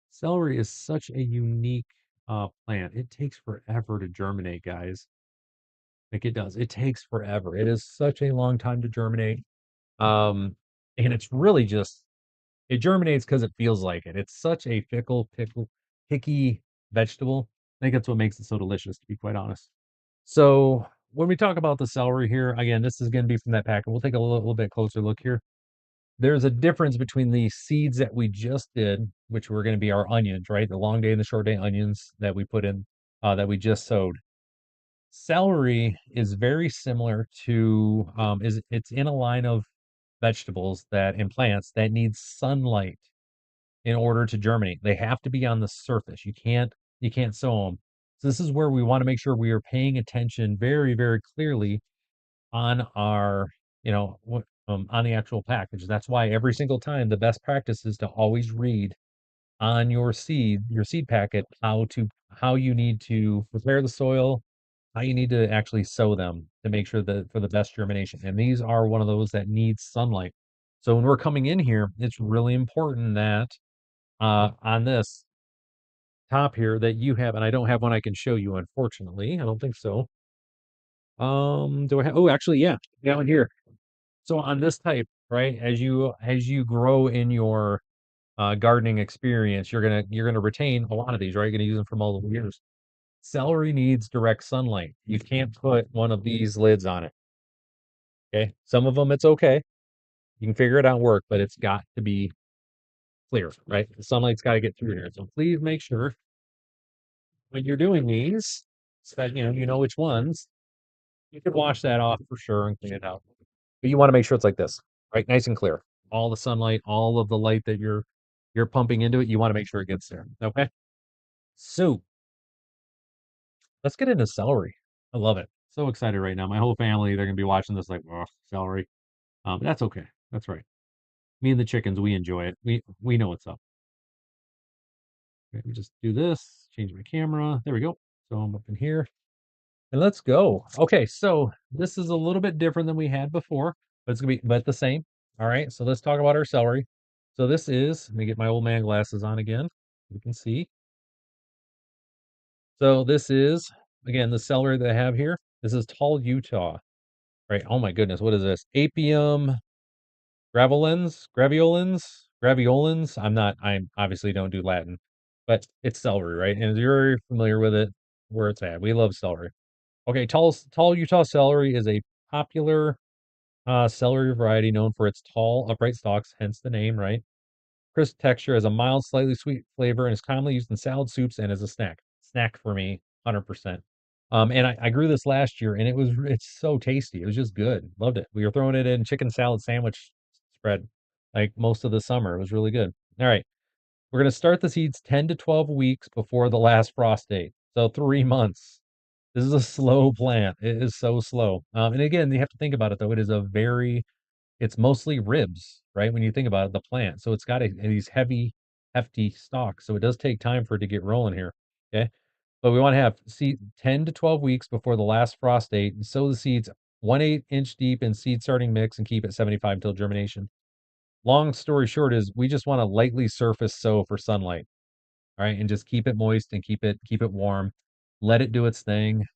Speaker 1: Celery is such a unique plant. It takes forever to germinate, guys. Like it does. It takes forever. It is such a long time to germinate. And it's really just it germinates because it feels like it. It's such a picky vegetable. I think that's what makes it so delicious, to be quite honest. So when we talk about the celery here, again, this is going to be from that pack, and we'll take a little bit closer look here. There's a difference between the seeds that we just did, which were going to be our onions, right? The long day and the short day onions that we put in, that we just sowed. Celery is very similar to, is it's in a line of vegetables that and plants that need sunlight in order to germinate. They have to be on the surface. You can't sow them. So this is where we want to make sure we are paying attention very, very clearly on our, on the actual package. That's why every single time the best practice is to always read on your seed packet, how you need to prepare the soil, how you need to actually sow them to make sure that for the best germination. And these are one of those that need sunlight. So when we're coming in here, it's really important that on this top here that you have, and I don't have one I can show you, unfortunately. I don't think so. Do I have? Oh, actually, yeah, one here. So on this type, right, as you grow in your gardening experience, you're gonna retain a lot of these, right? You're gonna use them for multiple years. Celery needs direct sunlight. You can't put one of these lids on it. Okay, some of them it's okay. You can figure it out and work, but it's got to be clear, right? The sunlight's got to get through here. So please make sure when you're doing these, so that you know which ones. You can wash that off for sure and clean it out. But you want to make sure it's like this, right? Nice and clear. All the sunlight, all of the light that you're pumping into it, you want to make sure it gets there. Okay. So let's get into celery. I love it. So excited right now. My whole family, they're gonna be watching this like, oh, celery. That's okay. That's right. Me and the chickens, we enjoy it. We know what's up. Let me just do this, change my camera. There we go. So I'm up in here. And let's go. Okay, so this is a little bit different than we had before, but it's gonna be but the same. All right, so let's talk about our celery. So this is, let me get my old man glasses on again. You can see. So this is again the celery that I have here. This is tall Utah. Right. Oh my goodness, what is this? Apium graviolens. I obviously don't do Latin, but it's celery, right? And you're familiar with it where it's at. We love celery. Okay, tall Utah celery is a popular celery variety known for its tall, upright stalks, hence the name, right? Crisp texture, has a mild, slightly sweet flavor, and is commonly used in salad soups and as a snack. Snack for me. 100%. And I grew this last year and it's so tasty. It was just good. Loved it. We were throwing it in chicken salad sandwich spread like most of the summer. It was really good. All right. We're going to start the seeds 10 to 12 weeks before the last frost date. So 3 months. This is a slow plant. It is so slow. And again, you have to think about it though. It's mostly ribs, right? When you think about it, the plant. So it's got these heavy, hefty stalks. So it does take time for it to get rolling here. Okay. But we want to have seed 10 to 12 weeks before the last frost date and sow the seeds 1/8 inch deep in seed starting mix and keep it 75 until germination. Long story short is we just want to lightly surface sow for sunlight, right? And just keep it moist and keep it warm. Let it do its thing.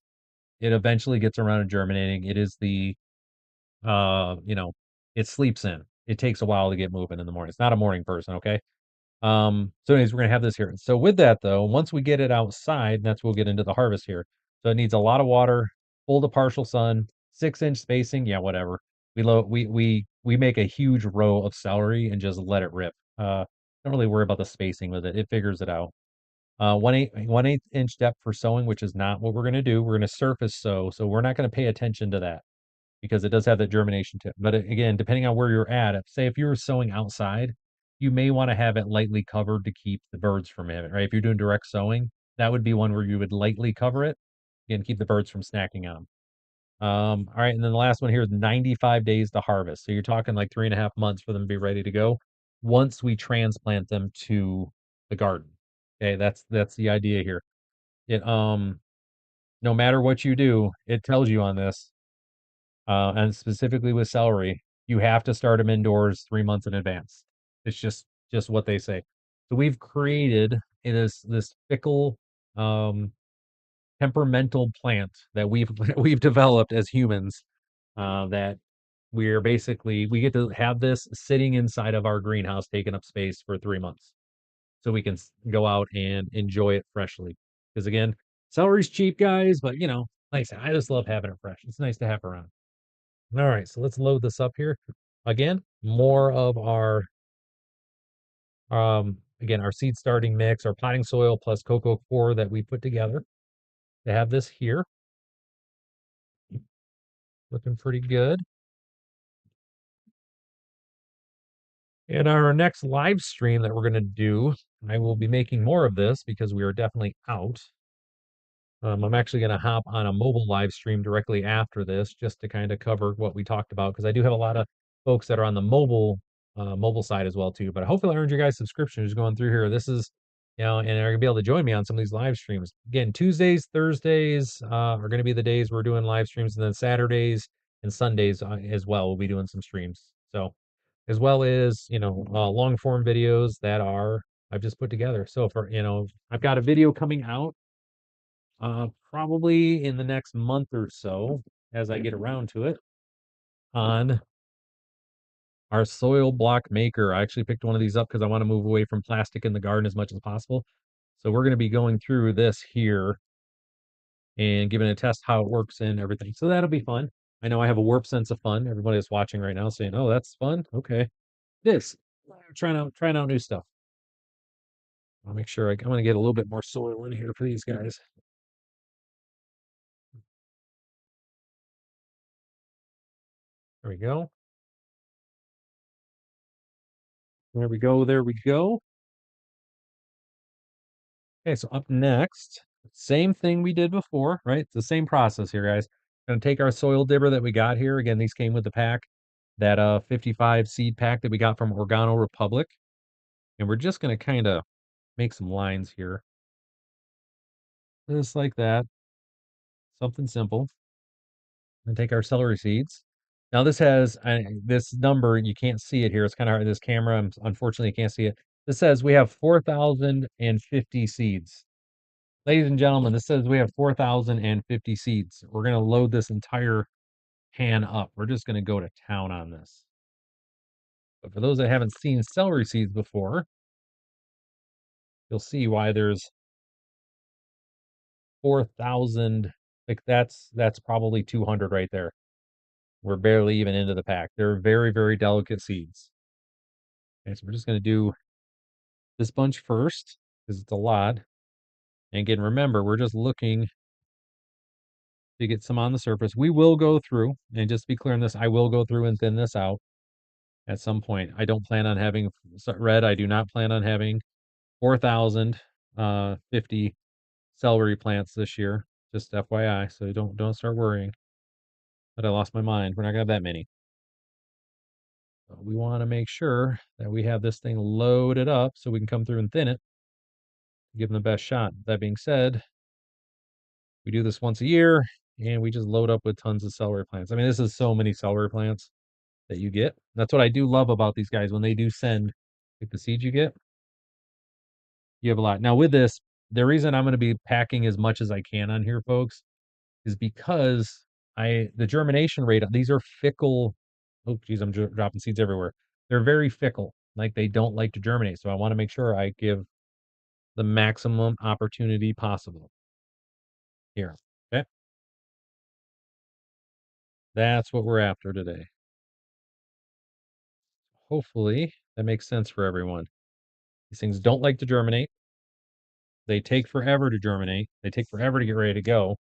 Speaker 1: It eventually gets around to germinating. It is the you know, it sleeps in. It takes a while to get moving in the morning. It's not a morning person, okay? So anyways, we're gonna have this here. So with that though, once we get it outside, that's we'll get into the harvest here. So it needs a lot of water, full to partial sun, 6 inch spacing, yeah, whatever. We make a huge row of celery and just let it rip. Don't really worry about the spacing with it. It figures it out. 1/8 inch depth for sowing, which is not what we're gonna do. We're gonna surface sow, so we're not gonna pay attention to that because it does have that germination tip. But again, depending on where you're at, say if you're sowing outside, you may want to have it lightly covered to keep the birds from it, right? If you're doing direct sowing, that would be one where you would lightly cover it and keep the birds from snacking on 'em. All right, and then the last one here is 95 days to harvest. So you're talking like 3.5 months for them to be ready to go once we transplant them to the garden. Okay, that's the idea here. It no matter what you do, it tells you on this and specifically with celery, you have to start them indoors 3 months in advance. It's just what they say. So we've created this fickle, um, temperamental plant that we've we've developed as humans. That we're basically we get to have this sitting inside of our greenhouse, taking up space for 3 months, so we can go out and enjoy it freshly. Because again, celery's cheap, guys, but like I said, I just love having it fresh. It's nice to have around. All right, so let's load this up here. Again, more of our again, our seed starting mix, our potting soil plus cocoa core that we put together to have this here. Looking pretty good. And our next live stream that we're going to do, I will be making more of this because we are definitely out. I'm actually going to hop on a mobile live stream directly after this just to kind of cover what we talked about because I do have a lot of folks that are on the mobile side as well too. But hopefully I earned your guys subscription just going through here. This is and are gonna be able to join me on some of these live streams. Again, Tuesdays, Thursdays are gonna be the days we're doing live streams, and then Saturdays and Sundays as well. We'll be doing some streams. So as well as long form videos that are I've just put together. So for I've got a video coming out probably in the next month or so as I get around to it on our soil block maker. I actually picked one of these up because I want to move away from plastic in the garden as much as possible. So we're going to be going through this here and giving a test how it works and everything. So that'll be fun. I know I have a warped sense of fun. Everybody that's watching right now saying, "Oh, that's fun." Okay, this trying out new stuff. I'll make sure I'm going to get a little bit more soil in here for these guys. There we go. There we go. There we go. Okay, so up next, same thing we did before, right? It's the same process here, guys. Gonna take our soil dibber that we got here. Again, these came with the pack, that 55 seed pack that we got from Organo Republic. And we're just gonna kind of make some lines here. Just like that. Something simple. And take our celery seeds. Now this has this number, you can't see it here. It's kind of hard. This camera, unfortunately, you can't see it. This says we have 4,050 seeds. Ladies and gentlemen, this says we have 4,050 seeds. We're going to load this entire pan up. We're just going to go to town on this. But for those that haven't seen celery seeds before, you'll see why there's 4,000. Like that's probably 200 right there. We're barely even into the pack. They're very, very delicate seeds. Okay, so we're just going to do this bunch first because it's a lot. And again, remember, we're just looking to get some on the surface. We will go through, and just to be clear on this, I will go through and thin this out at some point. I don't plan on having red. I do not plan on having 4,000 50 celery plants this year. Just FYI, so don't start worrying that I lost my mind. We're not gonna have that many. But we want to make sure that we have this thing loaded up so we can come through and thin it, give them the best shot. That being said, we do this once a year and we just load up with tons of celery plants. I mean, this is so many celery plants that you get. That's what I do love about these guys when they do send like the seeds you get. You have a lot. Now with this, the reason I'm going to be packing as much as I can on here, folks, is because the germination rate, these are fickle. Oh, geez, I'm dropping seeds everywhere. They're very fickle. Like they don't like to germinate. So I want to make sure I give the maximum opportunity possible here. Okay. That's what we're after today. Hopefully that makes sense for everyone. These things don't like to germinate. They take forever to germinate. They take forever to get ready to go.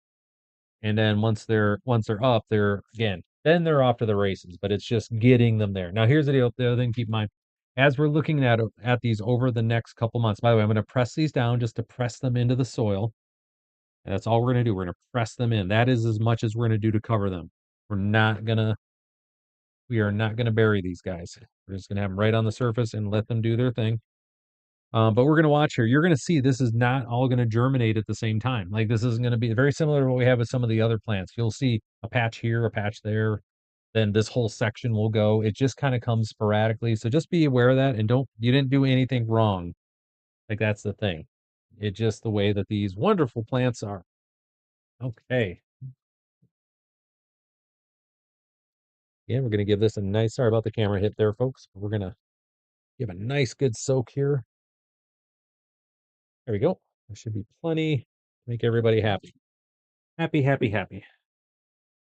Speaker 1: And then once they're up, they're again, then they're off to the races. But it's just getting them there. Now here's the deal. The other thing, keep in mind, as we're looking at these over the next couple months. By the way, I'm going to press these down just to press them into the soil. And that's all we're going to do. We're going to press them in. That is as much as we're going to do to cover them. We are not gonna bury these guys. We're just gonna have them right on the surface and let them do their thing. But we're gonna watch here. You're gonna see this is not all gonna germinate at the same time. Like this isn't gonna be very similar to what we have with some of the other plants. You'll see a patch here, a patch there. Then this whole section will go. It just kind of comes sporadically. So just be aware of that and you didn't do anything wrong. Like that's the thing. It's just the way that these wonderful plants are. Okay. Yeah, we're gonna give this a nice, sorry about the camera hit there, folks. We're gonna give a nice good soak here. There we go. There should be plenty to make everybody happy. Happy, happy, happy.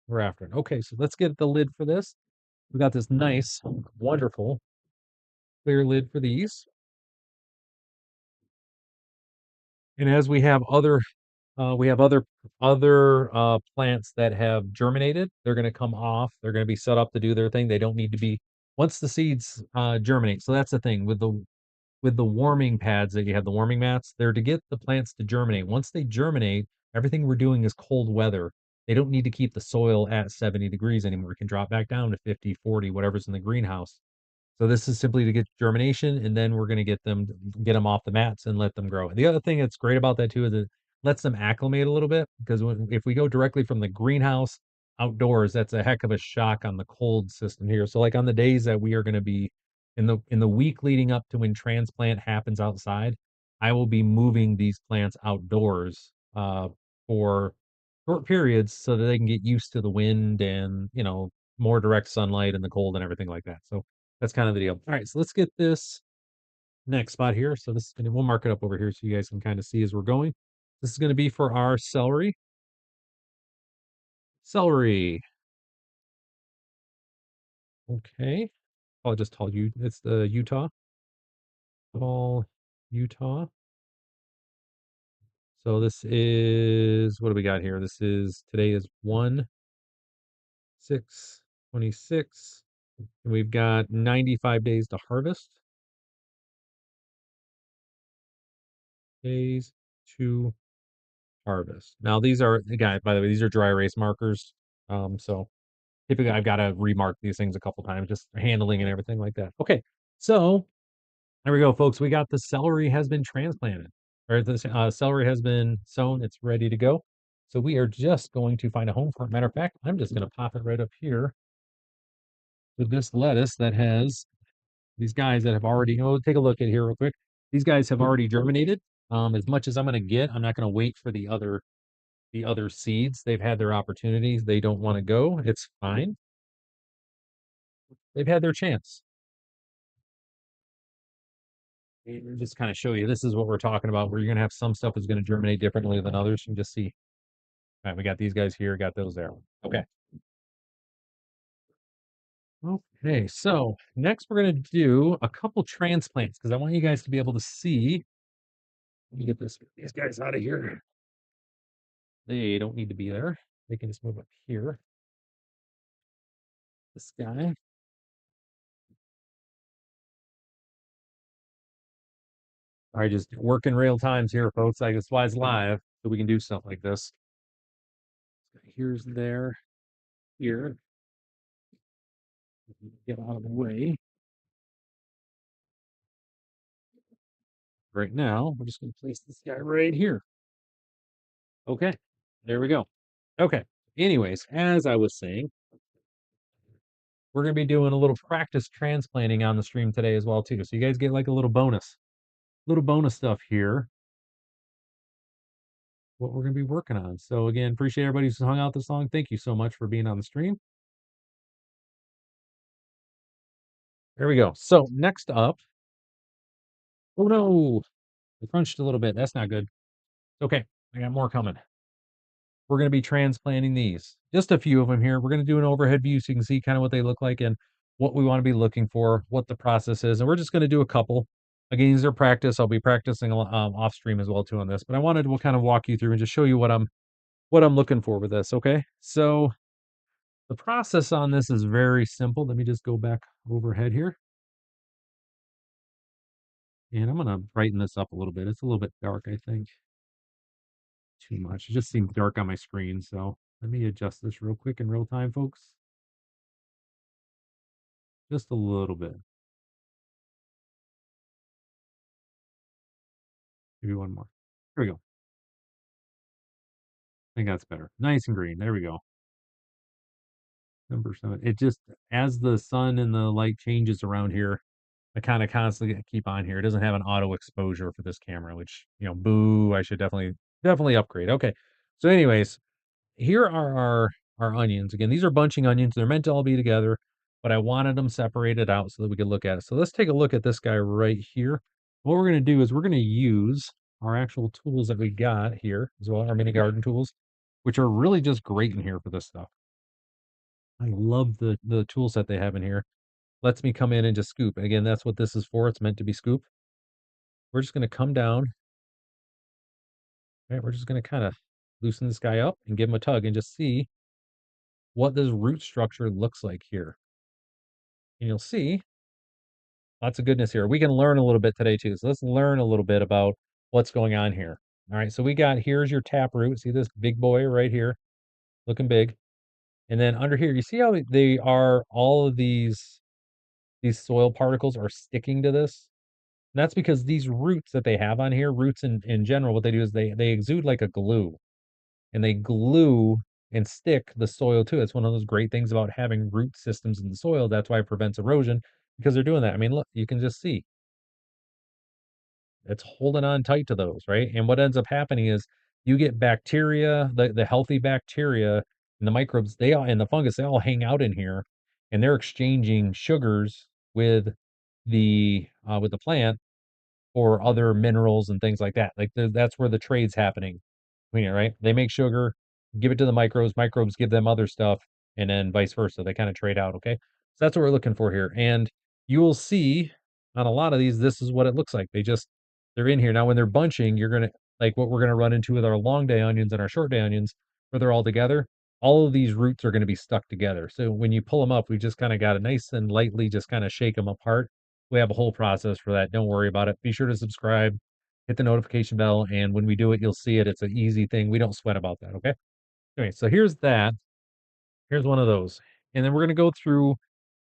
Speaker 1: We're after it. Okay, so let's get the lid for this. We got this nice, wonderful clear lid for these. And as we have other plants that have germinated. They're going to come off. They're going to be set up to do their thing. They don't need to be once the seeds germinate. So that's the thing with the warming pads that you have, the warming mats, they're to get the plants to germinate. Once they germinate, everything we're doing is cold weather. They don't need to keep the soil at 70 degrees anymore. It can drop back down to 50, 40, whatever's in the greenhouse. So this is simply to get germination, and then we're going to get them off the mats and let them grow. The other thing that's great about that too is it lets them acclimate a little bit because if we go directly from the greenhouse outdoors, that's a heck of a shock on the cold system here. So like on the days that we are going to be in the week leading up to when transplant happens outside, I will be moving these plants outdoors for short periods so that they can get used to the wind and more direct sunlight and the cold and everything like that. So that's kind of the deal. All right, so let's get this next spot here. So this is we'll mark it up over here so you guys can kind of see as we're going. This is going to be for our celery. Celery. Okay. I'll just tell you it's the Utah. All Utah. So this is what do we got here? Today is 1/6/26. And we've got 95 days to harvest. Days to harvest. Now these are again, by the way, these are dry erase markers. So typically I've got to remark these things a couple times, just handling and everything like that. Okay, so there we go, folks. We got the celery has been transplanted, or the celery has been sown. It's ready to go. So we are just going to find a home for it. Matter of fact, I'm just going to pop it right up here with this lettuce that has these guys that have already. Oh, take a look at here real quick. These guys have already germinated. As much as I'm going to get, I'm not going to wait for the other seeds. They've had their opportunities. They don't want to go. It's fine. They've had their chance. Just kind of show you this is what we're talking about, where you're going to have some stuff is going to germinate differently than others. You can just see. All right, we got these guys here, got those there. Okay. Okay, so next we're going to do a couple transplants because I want you guys to be able to see. Let me get these guys out of here. They don't need to be there. They can just move up here. This guy. All right, just working real times here, folks. Like that's why it's live, so we can do stuff like this. Here's there, here. Get out of the way. Right now, we're just going to place this guy right here. Okay, there we go. Okay. Anyways, as I was saying, we're going to be doing a little practice transplanting on the stream today as well too. So you guys get like a little bonus stuff here. What we're going to be working on. So again, appreciate everybody who's hung out this long. Thank you so much for being on the stream. There we go. So next up, oh no, I crunched a little bit. That's not good. Okay, I got more coming. We're going to be transplanting these. Just a few of them here. We're going to do an overhead view so you can see kind of what they look like and what we want to be looking for, what the process is. And we're just going to do a couple. Again, these are practice. I'll be practicing off stream as well too on this, but I wanted to kind of walk you through and just show you what I'm looking for with this. Okay. So the process on this is very simple. Let me just go back overhead here. And I'm going to brighten this up a little bit. It's a little bit dark, I think. Too much. It just seems dark on my screen. So let me adjust this real quick in real time, folks. Just a little bit. Maybe one more. There we go. I think that's better. Nice and green. There we go. Number 7. It just, as the sun and the light changes around here, I kind of constantly keep on here. It doesn't have an auto exposure for this camera, which, boo, I should definitely upgrade. Okay. So anyways, here are our onions. Again, these are bunching onions. They're meant to all be together, but I wanted them separated out so that we could look at it. So let's take a look at this guy right here. What we're going to do is we're going to use our actual tools that we got here as well, our mini garden tools, which are really just great in here for this stuff. I love the tool set they have in here. Lets me come in and just scoop. Again, that's what this is for. It's meant to be scoop. We're just going to come down. Right, we're just going to kind of loosen this guy up and give him a tug and just see what this root structure looks like here. And you'll see lots of goodness here. We can learn a little bit today too. So let's learn a little bit about what's going on here. All right, so we got, here's your tap root. See this big boy right here, looking big. And then under here, you see how they are, all of these soil particles are sticking to this? And that's because these roots that they have on here, roots in general, what they do is they exude like a glue, and they glue and stick the soil to it. It's one of those great things about having root systems in the soil. That's why it prevents erosion, because they're doing that. I mean, look, you can just see it's holding on tight to those, right? And what ends up happening is you get bacteria, the healthy bacteria and the microbes, they all, and the fungus, they all hang out in here, and they're exchanging sugars with the plant or other minerals and things like that. Like that's where the trade's happening. Right? They make sugar, give it to the microbes, microbes give them other stuff, and then vice versa. They kind of trade out. Okay. So that's what we're looking for here. And you will see on a lot of these, this is what it looks like. They're in here. Now, when they're bunching, you're going to, like what we're going to run into with our long day onions and our short day onions, where they're all together. All of these roots are going to be stuck together. So when you pull them up, we just kind of got to nice and lightly just kind of shake them apart. We have a whole process for that. Don't worry about it. Be sure to subscribe, hit the notification bell, and when we do it, you'll see it. It's an easy thing. We don't sweat about that. Okay. Okay. So here's that. Here's one of those. And then we're going to go through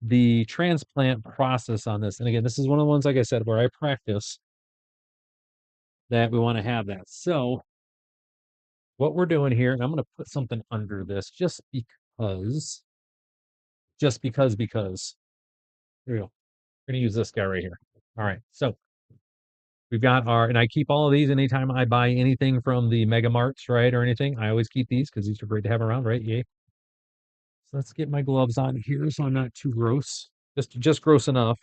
Speaker 1: the transplant process on this. And again, this is one of the ones, like I said, where I practice that we want to have that. So what we're doing here, and I'm going to put something under this because here we go. We're going to use this guy right here. All right. So we've got and I keep all of these anytime I buy anything from the Mega Marts, right, or anything. I always keep these because these are great to have around, right? Yay. So let's get my gloves on here so I'm not too gross. Just gross enough.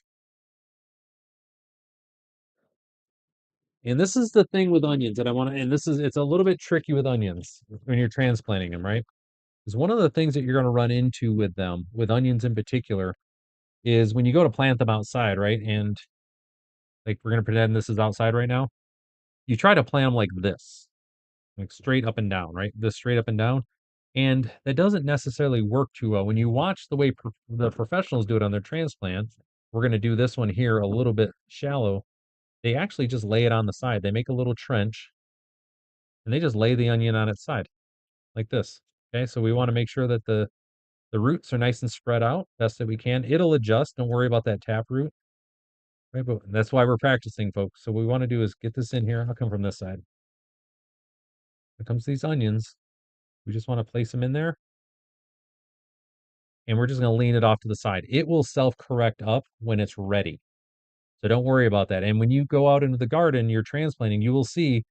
Speaker 1: And this is the thing with onions that I want to, and it's a little bit tricky with onions when you're transplanting them, right? Because one of the things that you're going to run into with them, with onions in particular, is when you go to plant them outside, right? And like we're going to pretend this is outside right now. You try to plant them like this, like straight up and down, right? This straight up and down. And that doesn't necessarily work too well. When you watch the way the professionals do it on their transplants, we're going to do this one here a little bit shallow. They actually just lay it on the side. They make a little trench and they just lay the onion on its side like this. Okay, so we want to make sure that the roots are nice and spread out best that we can. It'll adjust. Don't worry about that tap root. Right, but that's why we're practicing, folks. So what we want to do is get this in here. I'll come from this side. Here comes these onions. We just want to place them in there, and we're just going to lean it off to the side. It will self-correct up when it's ready. So don't worry about that. And when you go out into the garden, you're transplanting, you will see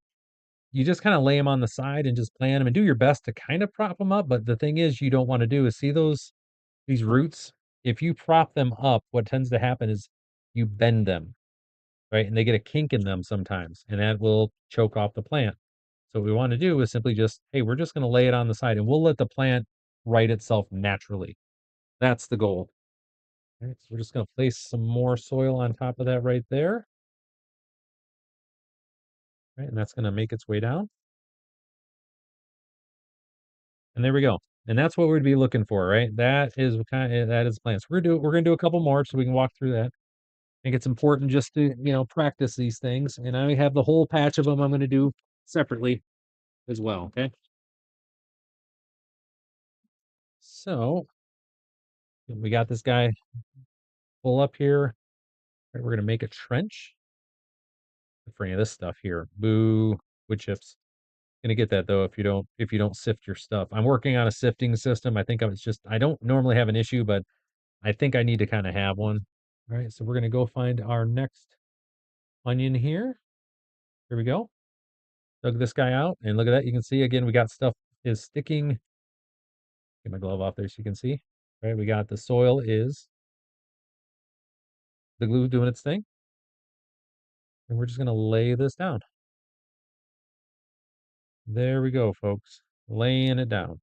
Speaker 1: you just kind of lay them on the side and just plant them and do your best to kind of prop them up. But the thing is, you don't want to do is see these roots. If you prop them up, what tends to happen is you bend them, right? And they get a kink in them sometimes, and that will choke off the plant. So what we want to do is simply just, hey, we're just going to lay it on the side and we'll let the plant right itself naturally. That's the goal. All right, so we're just going to place some more soil on top of that right there. Right, and that's going to make its way down. And there we go. And that's what we'd be looking for, right? That is what that is plants. We're gonna do a couple more so we can walk through that. I think it's important just to, practice these things. And I have the whole patch of them I'm gonna do separately as well. Okay. So we got this guy pull up here. Right, we're gonna make a trench for any of this stuff here. Boo, wood chips. Gonna get that though if you don't sift your stuff. I'm working on a sifting system. I don't normally have an issue, but I think I need to kind of have one. All right, so we're gonna go find our next onion here. Here we go. Dug this guy out, and look at that. You can see again, we got stuff is sticking. Get my glove off there so you can see. All right, we got the soil is the glue doing its thing, and we're just gonna lay this down. There we go, folks. Laying it down.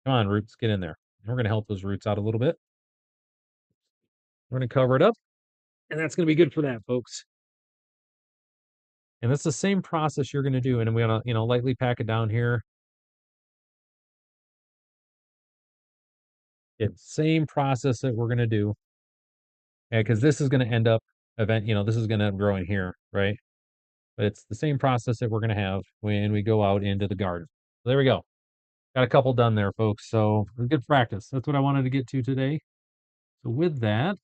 Speaker 1: Come on, roots, get in there. We're gonna help those roots out a little bit. We're gonna cover it up, and that's gonna be good for that, folks. And that's the same process you're gonna do, and we're gonna, lightly pack it down here. It's same process that we're gonna do. Yeah, because this is gonna end up this is gonna grow in here, right? But it's the same process that we're gonna have when we go out into the garden. So there we go. Got a couple done there, folks. So good practice. That's what I wanted to get to today. So with that,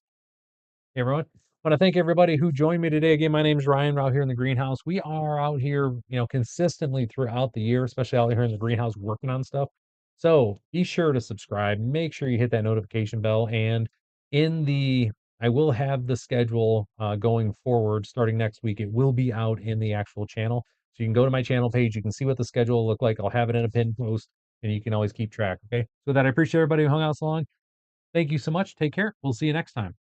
Speaker 1: hey, everyone, I want to thank everybody who joined me today. Again, my name is Ryan. We're out here in the greenhouse. We are out here, consistently throughout the year, especially out here in the greenhouse working on stuff. So be sure to subscribe. Make sure you hit that notification bell. And I will have the schedule going forward starting next week. It will be out in the actual channel. So you can go to my channel page. You can see what the schedule will look like. I'll have it in a pinned post and you can always keep track. Okay. So that I appreciate everybody who hung out so long. Thank you so much. Take care. We'll see you next time.